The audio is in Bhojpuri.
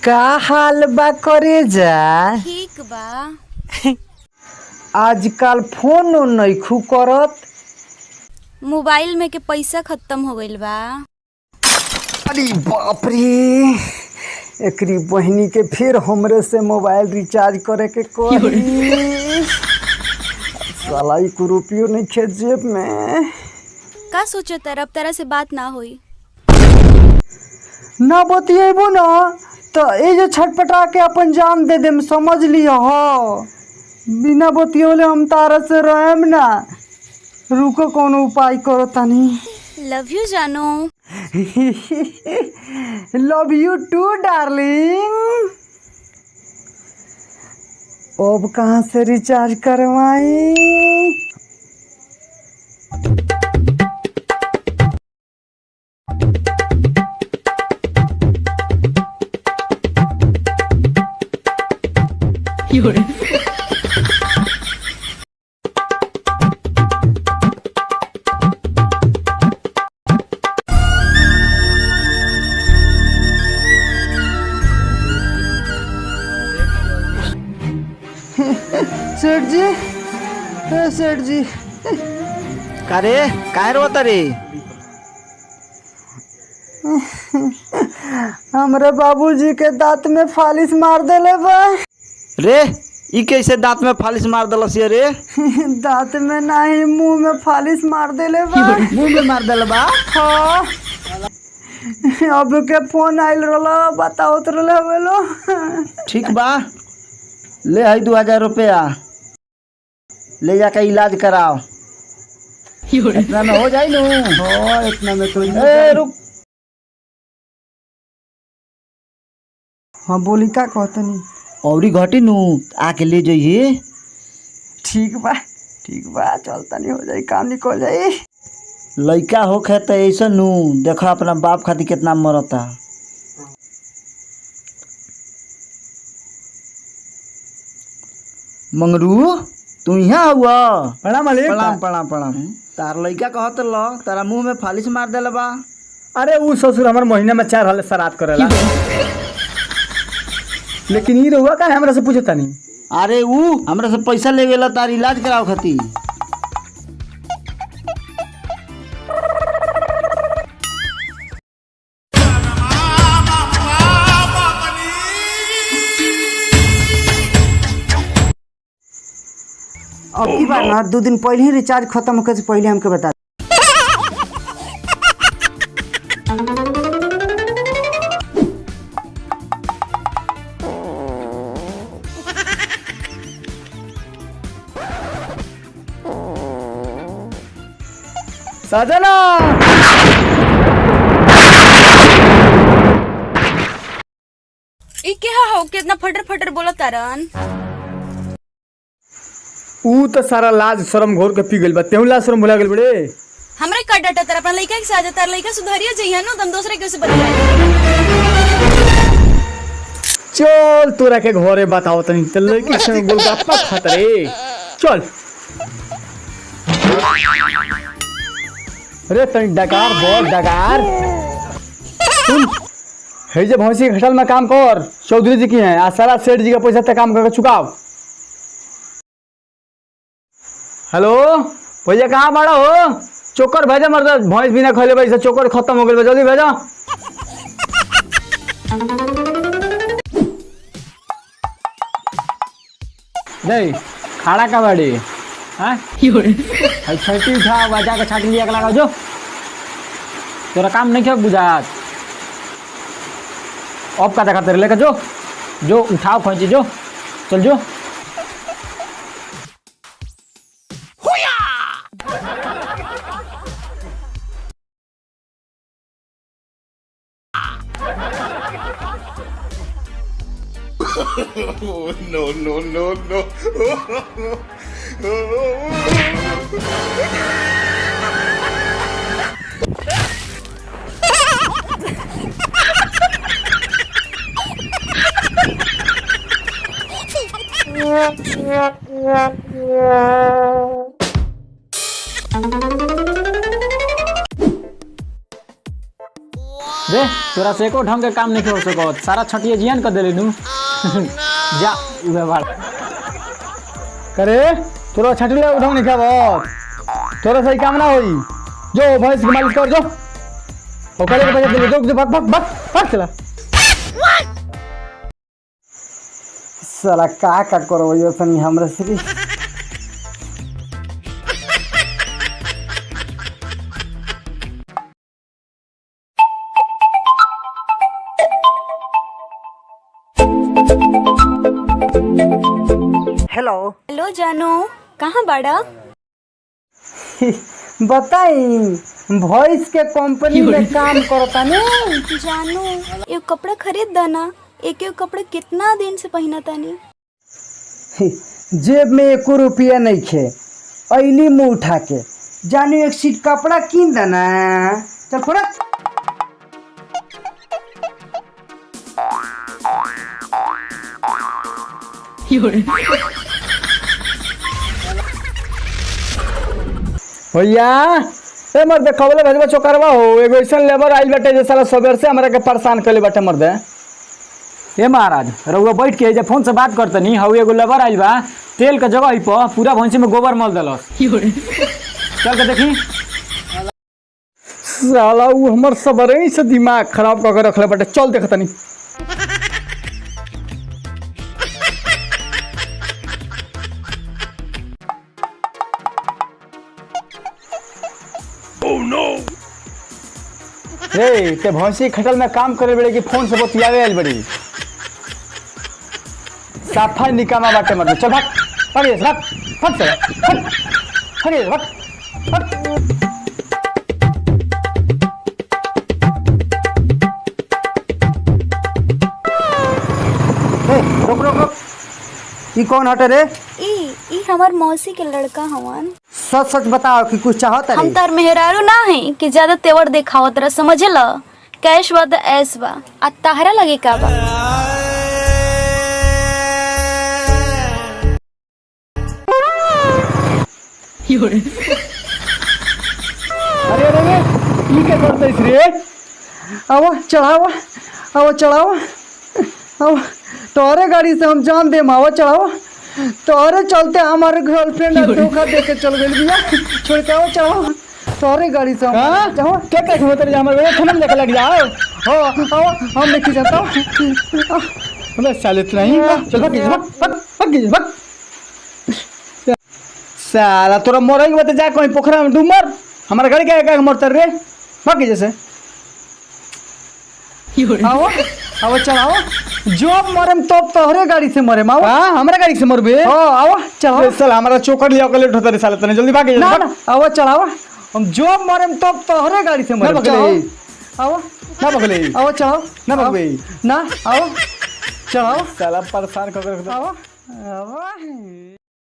का हाल बा करे जा? ठीक बा। आजकल फोन नइखू करत। मोबाइल में के पैसा खत्म हो गइल बा। अरे बाप रे, एकरी बहनी के फिर हमरे से मोबाइल रिचार्ज करे के कही। साला एक रुपयो नहीं खे जेब में। का सोचे अब तरह से बात ना होई। ना बतिएबो ना तो ये जो छटपटा के अपन जान दे देम, समझ लियो हो। बिना बतियोले हम तारा से रहेम ना। रुको कोनो उपाय करो तनी। लव यू जानू। Love you too darling. अब कहाँ से रिचार्ज करवाई? सेठ जी, सेठ जी। कारे काय रोता रे? हमरे बाबूजी के दांत में फालिश मार देले बा। रे ई कैसे दांत में फालिश मार दलस रे? दांत में नहीं, मुंह में फालिश मार देले बा। मुंह में मार दल बा? हाँ। अब के फोन आइल रहला, बताओ तो रहला बोलो। ठीक बा, ले है 2000 रुपया, ले जाके इलाज कराओ। इतना में हो जाई नू? हाँ, इतना में तो। ए रुक। हाँ बोली, का कहतनी? औरी घटी नू, आके ले जाइए। ठीक बा, ठीक बा, चलता नहीं, हो जाई, काम निकल जाई। लइका होखे त ऐसा नू, देखो अपना बाप खातिर कितना मरता। मंगरू तू यहाँ हुआ? प्रणाम मालिक। प्रणाम प्रणाम प्रणाम। तार लइका कहत ल तारा मुंह में फालिश मार देले बा। अरे वो ससुर हमारे महीने में 4 हाल श्राद्ध करेला। लेकिन ये रहुआ का हमरा से पूछता नहीं। अरे ऊ हमरा से पैसा ले गेला तार इलाज कराओ खातिर। अब की बार ना 2 दिन पहले ही रिचार्ज खत्म होकर से पहले हमके बता। सजना ई क्या हो, कितना फटर फटर बोला तारन। ऊ तो सारा लाज शर्म घोर के पी गइल बा। तेहू लाज शर्म भुला गेल बड़े। हमरा का डाटा तारा अपना लइका के साथ तार लइका सुधारिया जइया नो, तुम दूसरे के से बतियाई। चल तोरा के घरे बताओ तनी। चल लड़की संग गोलगप्पा खात रे। चल अरे तनी डकार बोल डकार। सुन, हे जे भैंसी के घटल में काम कर, चौधरी जी की है। आ सारा सेठ जी का पैसा ते काम करके चुकाओ। हेलो भैया, कहाँ बड़ा हो? चोकर भेजा मर्द, भैंस बिना खैले भाई चोकर खत्म हो गए, जल्दी भेजा। नहीं खाड़ा का बाड़ी हाँ छठी उठा बजा के छाटी लिया के लगा जो। तेरा काम नहीं क्या बुझात। अब का देखा तेरे लेकर जो जो उठाओ खींची जो। चल जो। no, no, no, no. रे तोरा से एको ढंग के काम नहीं हो सकत, सारा छटिए जियान कर देले नु। जा उहे बाड़ करे तोरा छठी ले ढंग नहीं खाब, तोरा सही काम ना होई। जो भैंस की मालिश कर जो, ओकरे के बजे दे जो, भाग भाग भाग भाग चला। साला का करो यो तनी हमरा से। हेलो हेलो जानू, कहाँ बाड़ा? बताई वॉइस के कंपनी में काम करता ने। जानू ये कपड़ा खरीद दाना, एक कपड़ा कितना दिन से पहना तानी। जेब में 1 रुपया नहीं खे, अली मुँह उठा के जानू एक सीट कपड़ा किन देना। चल फोड़ा। भैया ए मर्द खबले भेजबा चोकरवा हो, एगो ऐसन लेबर आइल बाटे जे साला सवेर से हमरा के परेशान कइले बाटे मर्द। ए महाराज रउआ बैठ के जब फोन से बात करतनी, हउ एगो लेबर आइल बा, तेल के जगह पर पूरा भैंसी में गोबर मल देलस। चल के देखी। साला उ हमर सबरे से दिमाग खराब कर के रखले बाटे। चल देख तनी। रे ते भैंसी खटल में काम करे बड़े की फोन से बतियावे आइल बड़ी। साफा निकामा बाटे मत। चल भाग भाग ये भाग भाग चल भाग भाग ये भाग भाग। रुक रुक रुक, ई कौन हटे रे? ई हमार मौसी के लड़का हवन। सच सच बताओ कि कुछ चाहत हम रे? तार मेहरारू ना है कि ज्यादा तेवर देखावत रह, समझला? कैश बा द ऐस बा, आ ताहरा लगे का बा? अरे अरे अरे ई के करतइस रे? आओ चढ़ाओ, आओ चढ़ाओ, आओ तोरे गाड़ी से हम जान देम। आओ चढ़ाओ, तोरे चलते हमारे गर्लफ्रेंड धोखा दे के चल गई बिया। छोड़ के आओ चढ़ाओ, तोरे गाड़ी से हां जाओ। के के होत रे हमर वे खनम देख लग जाओ। हो आओ हम लेके जाता हूं। अबे सालित नहीं। चल भाग भाग भाग भाग। साला तोरा मोरई के बते जा कहीं पोखरा में डूब मर। हमारा गाड़ी के मरत रे। भाग जैसे। आओ आओ चढ़ाओ, जो मरम तो तोहरे गाड़ी से मरे। आओ हां हमरा गाड़ी से मरबे। हो आओ चढ़ाओ। साला हमारा चोकर लिया के लेट होता रे साला। तने जल्दी भाग ना ना आओ चढ़ाओ, हम जो मरम तो तोहरे गाड़ी से मरे। आओ ना बगले आओ चढ़ाओ, ना बगबे ना आओ चढ़ाओ। साला परेशान कर आओ आओ।